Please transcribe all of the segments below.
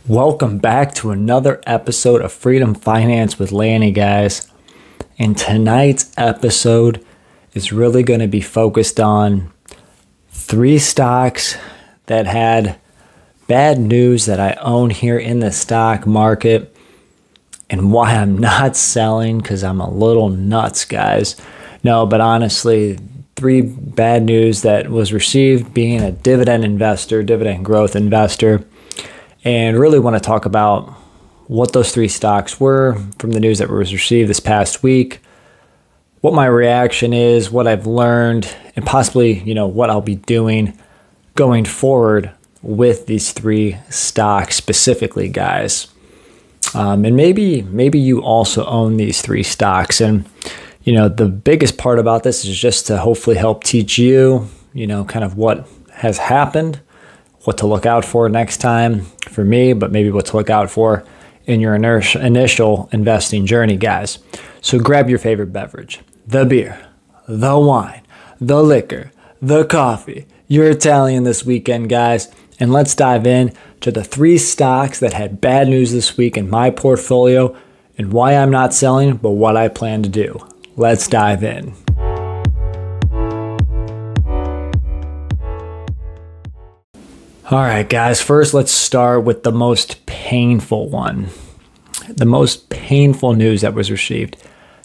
Welcome back to another episode of Freedom Finance with Lanny, guys. And tonight's episode is really going to be focused on 3 stocks that had bad news that I own here in the stock market and why I'm not selling because I'm a little nuts, guys. No, but honestly, 3 bad news that was received being a dividend investor, dividend growth investor. And really want to talk about what those 3 stocks were from the news that was received this past week, what my reaction is, what I've learned, and possibly, what I'll be doing going forward with these 3 stocks specifically, guys. And maybe you also own these 3 stocks. And, the biggest part about this is just to hopefully help teach you, kind of what has happened, what to look out for next time for me, but maybe what to look out for in your initial investing journey, guys. So grab your favorite beverage, the beer, the wine, the liquor, the coffee, your Italian this weekend, guys, and let's dive in to the 3 stocks that had bad news this week in my portfolio and why I'm not selling, but what I plan to do. Let's dive in. All right, guys, first let's start with the most painful one. The most painful news that was received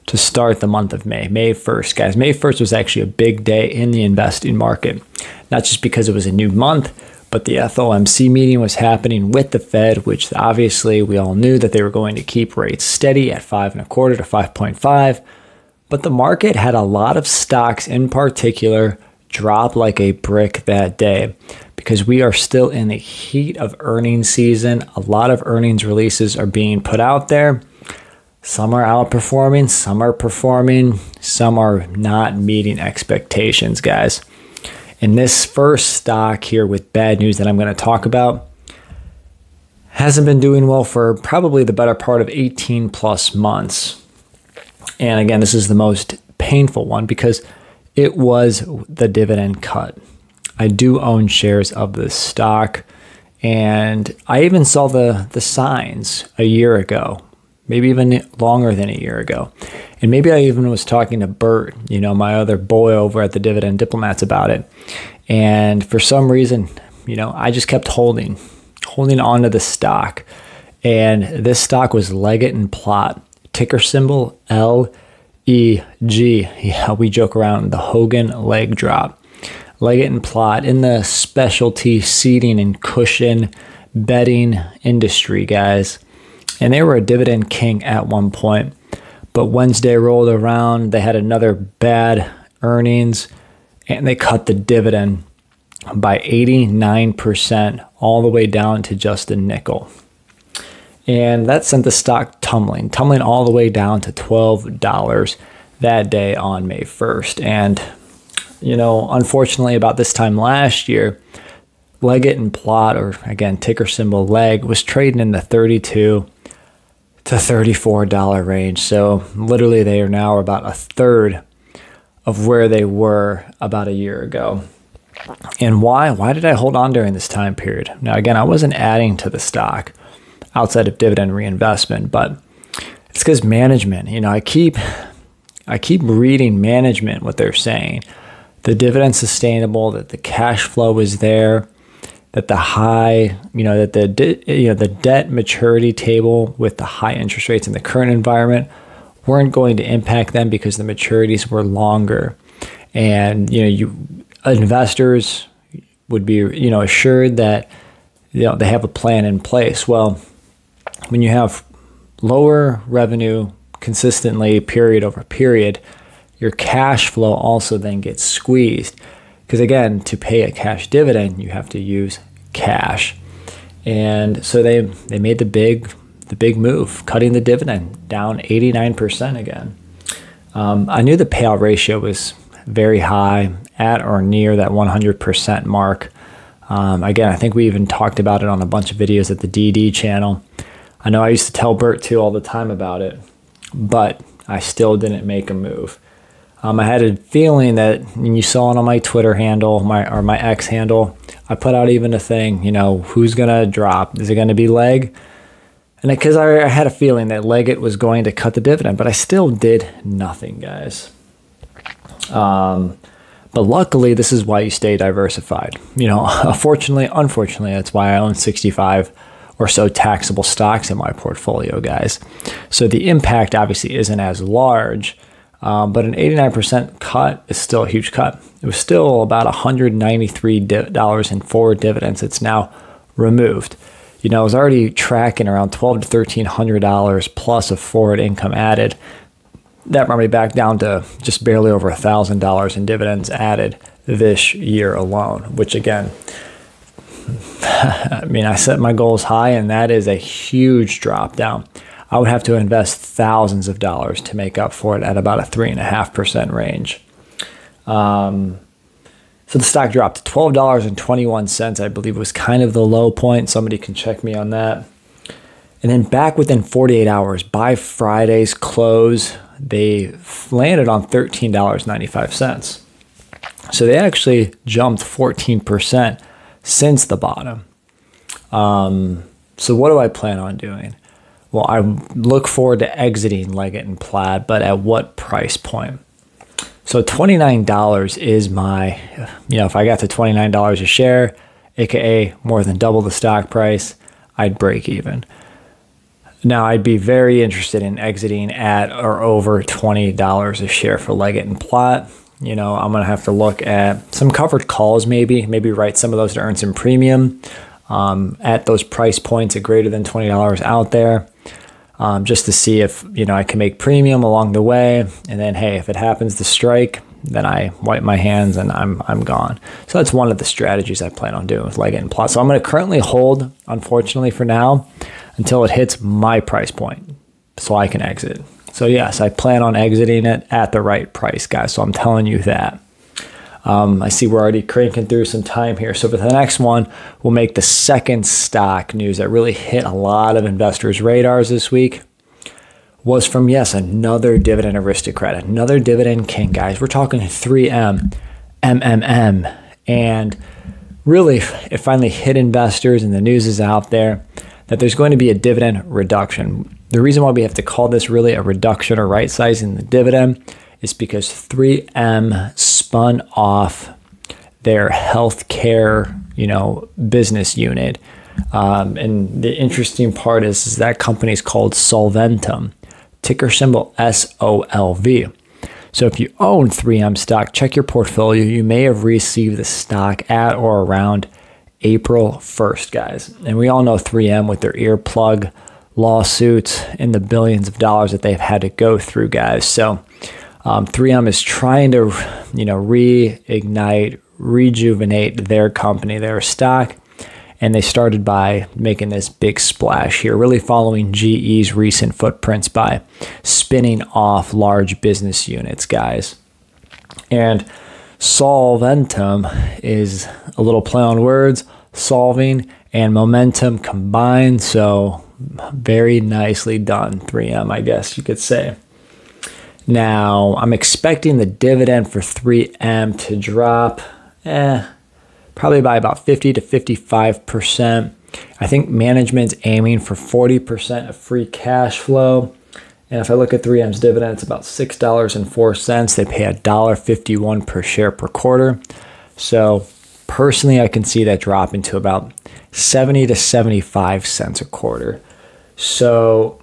to start the month of May, May 1st, guys. May 1st was actually a big day in the investing market, not just because it was a new month, but the FOMC meeting was happening with the Fed, which obviously we all knew that they were going to keep rates steady at 5.25 to 5.5. But the market had a lot of stocks in particular drop like a brick that day, because we are still in the heat of earnings season. A lot of earnings releases are being put out there. Some are outperforming, some are performing, some are not meeting expectations, guys. And this first stock here with bad news that I'm going to talk about hasn't been doing well for probably the better part of 18 plus months. And again, this is the most painful one because it was the dividend cut. I do own shares of this stock, and I even saw the signs a year ago, maybe even longer than a year ago. And maybe I even was talking to Bert, my other boy over at the Dividend Diplomats about it. And for some reason, I just kept holding on to the stock. And this stock was Leggett & Platt, ticker symbol LEG. Yeah, we joke around the Hogan leg drop. Leggett & Platt in the specialty seating and cushion bedding industry, guys. And they were a dividend king at one point. But Wednesday rolled around, they had another bad earnings, and they cut the dividend by 89%, all the way down to just a nickel. And that sent the stock tumbling all the way down to $12 that day on May 1st. And unfortunately, about this time last year, Leggett & Platt, or again, ticker symbol LEG, was trading in the $32 to $34 range. So literally, they are now about a third of where they were about a year ago. And why? Why did I hold on during this time period? Now, again, I wasn't adding to the stock outside of dividend reinvestment, but it's because management. I keep reading management, what they're saying. The dividend's sustainable, that the cash flow is there, that the high, that the debt maturity table with the high interest rates in the current environment weren't going to impact them because the maturities were longer. And, investors would be, assured that, they have a plan in place. Well, when you have lower revenue consistently period over period, your cash flow also then gets squeezed. Because again, to pay a cash dividend, you have to use cash. And so they made the big move, cutting the dividend down 89% again. I knew the payout ratio was very high, at or near that 100% mark. Again, I think we even talked about it on a bunch of videos at the DD channel. I know I used to tell Bert too all the time about it, but I still didn't make a move. I had a feeling that, and you saw it on my Twitter handle, my X handle, I put out even a thing, who's going to drop? Is it going to be Leg? And because I had a feeling that Leggett was going to cut the dividend, but I still did nothing, guys. But luckily, this is why you stay diversified. Unfortunately, that's why I own 65 or so taxable stocks in my portfolio, guys. So the impact obviously isn't as large, but an 89% cut is still a huge cut. It was still about $193 in forward dividends. It's now removed. I was already tracking around $1,200 to $1,300 plus of forward income added. That brought me back down to just barely over $1,000 in dividends added this year alone, which again, I set my goals high, and that is a huge drop down. I would have to invest thousands of dollars to make up for it at about a 3.5% range. So the stock dropped to $12.21, I believe was kind of the low point. Somebody can check me on that. And then back within 48 hours, by Friday's close, they landed on $13.95. So they actually jumped 14% since the bottom. So what do I plan on doing? Well, I look forward to exiting Leggett and Plaid, but at what price point? So $29 is my, if I got to $29 a share, aka more than double the stock price, I'd break even. Now, I'd be very interested in exiting at or over $20 a share for Leggett and Platt. I'm going to have to look at some covered calls, maybe write some of those to earn some premium at those price points at greater than $20 out there, just to see if, I can make premium along the way. And then, hey, if it happens to strike, then I wipe my hands and I'm gone. So that's one of the strategies I plan on doing with Leggett and Platt. So I'm going to currently hold, unfortunately for now, until it hits my price point so I can exit. So yes, I plan on exiting it at the right price, guys. So I'm telling you that. I see we're already cranking through some time here. So for the next one, we'll make the second stock news that really hit a lot of investors' radars this week. Was from, yes, another dividend aristocrat, another dividend king, guys. We're talking 3M, MMM. And really, it finally hit investors, and the news is out there that there's going to be a dividend reduction. The reason why we have to call this really a reduction or right sizing the dividend is because 3M spun off their healthcare, business unit. And the interesting part is that company is called Solventum, ticker symbol SOLV. So if you own 3M stock, check your portfolio. You may have received the stock at or around April 1st, guys. And we all know 3M with their earplug lawsuits and the billions of dollars that they've had to go through, guys. So 3M is trying to, reignite, rejuvenate their company, their stock. And they started by making this big splash here, really following GE's recent footprints by spinning off large business units, guys. And Solventum is a little play on words, solving and momentum combined. So very nicely done, 3M, I guess you could say. Now, I'm expecting the dividend for 3M to drop, probably by about 50 to 55%. I think management's aiming for 40% of free cash flow. And if I look at 3M's dividend, it's about $6.04. They pay $1.51 per share per quarter. So personally, I can see that dropping to about 70 to 75 cents a quarter. So,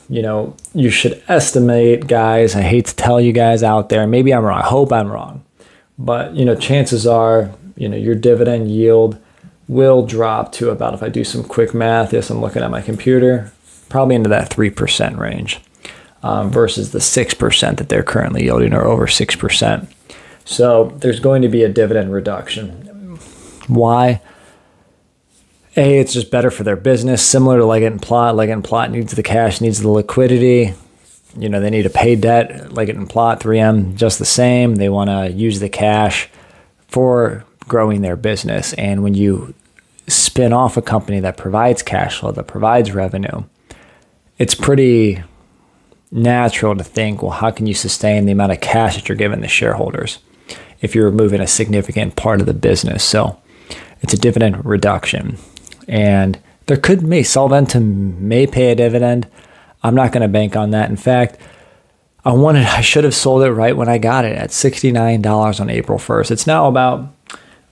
you should estimate, guys, I hate to tell you guys out there, maybe I'm wrong, I hope I'm wrong, but, chances are, your dividend yield will drop to about, if I do some quick math, yes, I'm looking at my computer, probably into that 3% range versus the 6% that they're currently yielding, or over 6%. So there's going to be a dividend reduction. Why? A, it's just better for their business, similar to Leggett and Platt. Leggett and Platt needs the cash, needs the liquidity. They need to pay debt. Leggett and Platt, 3M, just the same. They want to use the cash for growing their business. And when you spin off a company that provides cash flow, that provides revenue, it's pretty natural to think, well, how can you sustain the amount of cash that you're giving the shareholders if you're removing a significant part of the business? So it's a dividend reduction. And there could be, Solventum may pay a dividend. I'm not going to bank on that. In fact, I should have sold it right when I got it at $69 on April 1st. It's now about,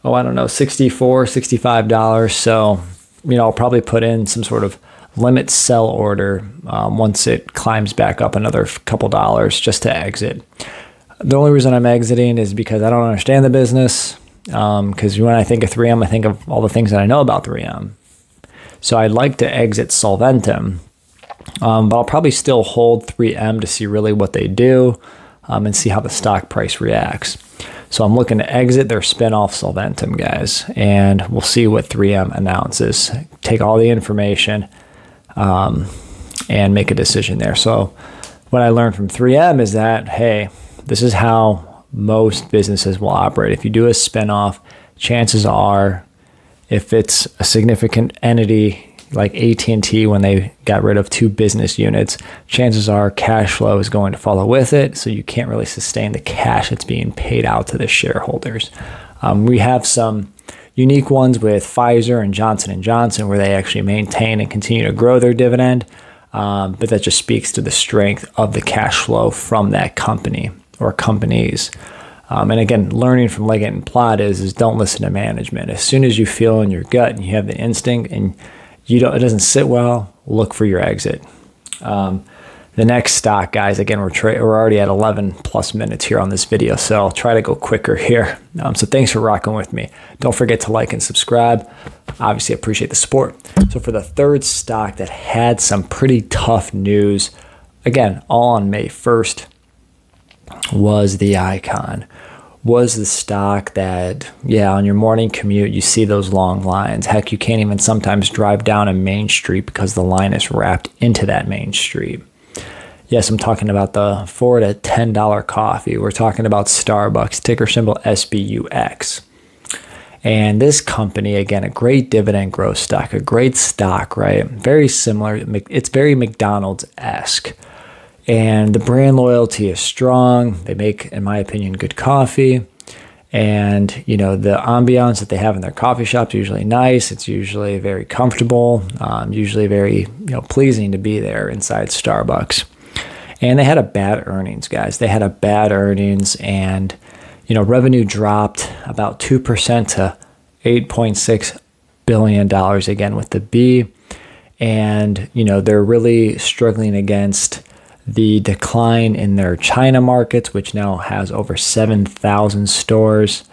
I don't know, $64, $65. So, I'll probably put in some sort of limit sell order once it climbs back up another couple dollars just to exit. The only reason I'm exiting is because I don't understand the business. Because when I think of 3M, I think of all the things that I know about 3M. So I'd like to exit Solventum, but I'll probably still hold 3M to see really what they do and see how the stock price reacts. So I'm looking to exit their spinoff Solventum, guys, and we'll see what 3M announces. Take all the information and make a decision there. So what I learned from 3M is that, hey, this is how most businesses will operate. If you do a spinoff, chances are, if it's a significant entity like AT&T when they got rid of 2 business units, chances are cash flow is going to follow with it, so you can't really sustain the cash that's being paid out to the shareholders. We have some unique ones with Pfizer and Johnson & Johnson where they actually maintain and continue to grow their dividend, but that just speaks to the strength of the cash flow from that company or companies. And again, learning from Leggett and Platt is don't listen to management. As soon as you feel in your gut and you have the instinct and it doesn't sit well, look for your exit. The next stock, guys, again, we're already at 11 plus minutes here on this video, so I'll try to go quicker here. So thanks for rocking with me. Don't forget to like and subscribe. Obviously, I appreciate the support. So for the third stock that had some pretty tough news, again, all on May 1st, was the Icon. Was the stock that, on your morning commute, you see those long lines. Heck, you can't even sometimes drive down a main street because the line is wrapped into that main street. Yes, I'm talking about the $4 to $10 coffee. We're talking about Starbucks, ticker symbol SBUX. And this company, again, a great dividend growth stock, a great stock, right? Very similar. It's very McDonald's-esque. And the brand loyalty is strong. They make, in my opinion, good coffee. And, the ambiance that they have in their coffee shops is usually nice. It's usually very comfortable, usually very, pleasing to be there inside Starbucks. And they had a bad earnings, guys. They had a bad earnings and, revenue dropped about 2% to $8.6 billion, again, with the B. And, they're really struggling against the decline in their China markets, which now has over 7,000 stores.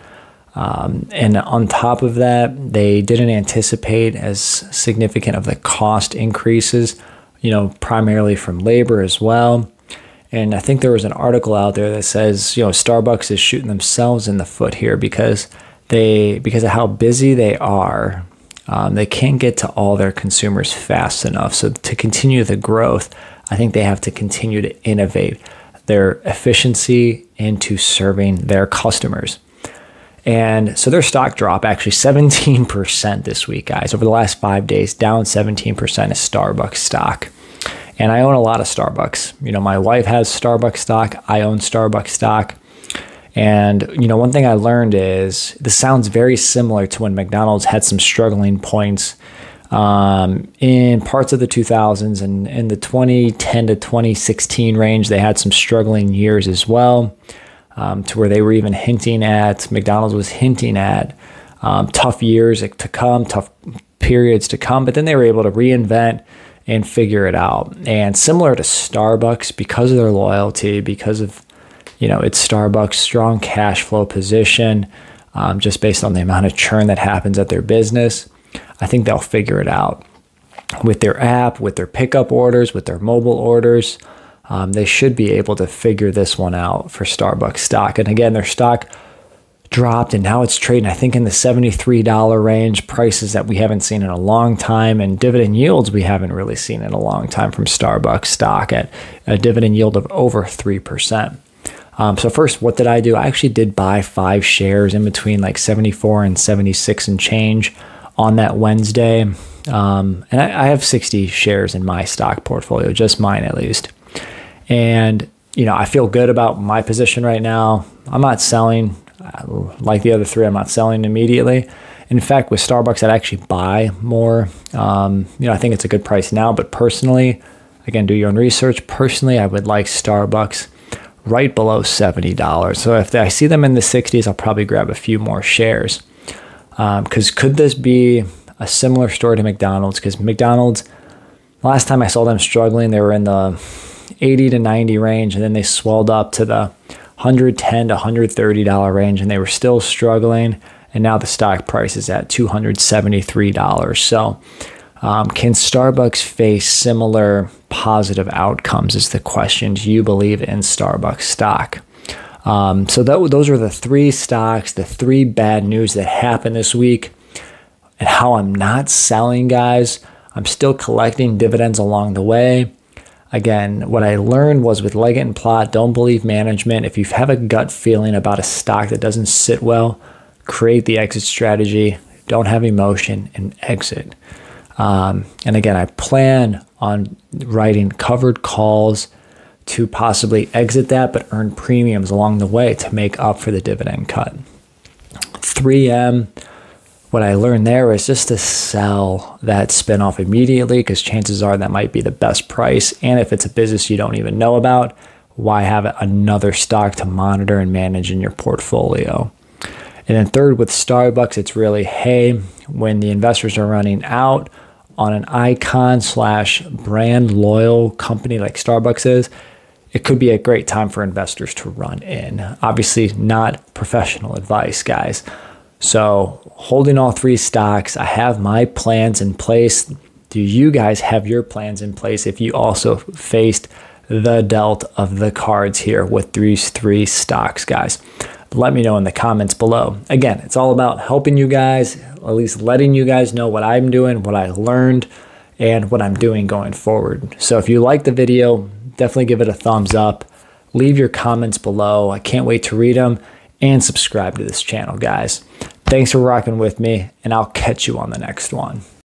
And on top of that, they didn't anticipate as significant of the cost increases, primarily from labor as well. And I think there was an article out there that says, Starbucks is shooting themselves in the foot here because of how busy they are. They can't get to all their consumers fast enough. So to continue the growth, I think they have to continue to innovate their efficiency into serving their customers. And so their stock drop actually 17% this week, guys. Over the last 5 days, down 17% is Starbucks stock. And I own a lot of Starbucks. My wife has Starbucks stock. I own Starbucks stock. And, one thing I learned is this sounds very similar to when McDonald's had some struggling points in parts of the 2000s and in the 2010 to 2016 range. They had some struggling years as well, to where they were even McDonald's was hinting at tough years to come, tough periods to come, but then they were able to reinvent and figure it out. And similar to Starbucks, because of their loyalty, because of, it's Starbucks' strong cash flow position, just based on the amount of churn that happens at their business, I think they'll figure it out. With their app, with their pickup orders, with their mobile orders, they should be able to figure this one out for Starbucks stock. And again, their stock dropped and now it's trading, I think, in the $73 range, prices that we haven't seen in a long time, and dividend yields we haven't really seen in a long time from Starbucks stock at a dividend yield of over 3%. So first, what did I do? I actually did buy 5 shares in between like 74 and 76 and change on that Wednesday. And I have 60 shares in my stock portfolio, just mine at least. And, I feel good about my position right now. I'm not selling like the other three. I'm not selling immediately. In fact, with Starbucks, I'd actually buy more. I think it's a good price now, but personally, again, do your own research. Personally, I would like Starbucks right below $70. So if I see them in the 60s, I'll probably grab a few more shares. Because could this be a similar story to McDonald's? Because McDonald's, last time I saw them struggling, they were in the 80 to 90 range, and then they swelled up to the $110 to $130 range, and they were still struggling. And now the stock price is at $273. So can Starbucks face similar positive outcomes is the question. Do you believe in Starbucks stock? So those are the three stocks, the three bad news that happened this week, and how I'm not selling, guys. I'm still collecting dividends along the way. Again, what I learned was with Leggett and Platt, don't believe management. If you have a gut feeling about a stock that doesn't sit well, create the exit strategy, don't have emotion, and exit. And again, I plan on writing covered calls to possibly exit that, but earn premiums along the way to make up for the dividend cut. 3M, what I learned there is just to sell that spinoff immediately, because chances are that might be the best price. And if it's a business you don't even know about, why have another stock to monitor and manage in your portfolio? And then third, with Starbucks, it's really, hey, when the investors are running out on an icon / brand loyal company like Starbucks is, it could be a great time for investors to run in. Obviously, not professional advice, guys. So holding all three stocks, I have my plans in place. Do you guys have your plans in place if you also faced the dealt of the cards here with these three stocks, guys? Let me know in the comments below. Again, it's all about helping you guys, at least letting you guys know what I'm doing, what I learned, and what I'm doing going forward. So if you like the video, definitely give it a thumbs up. Leave your comments below. I can't wait to read them, and subscribe to this channel, guys. Thanks for rocking with me, and I'll catch you on the next one.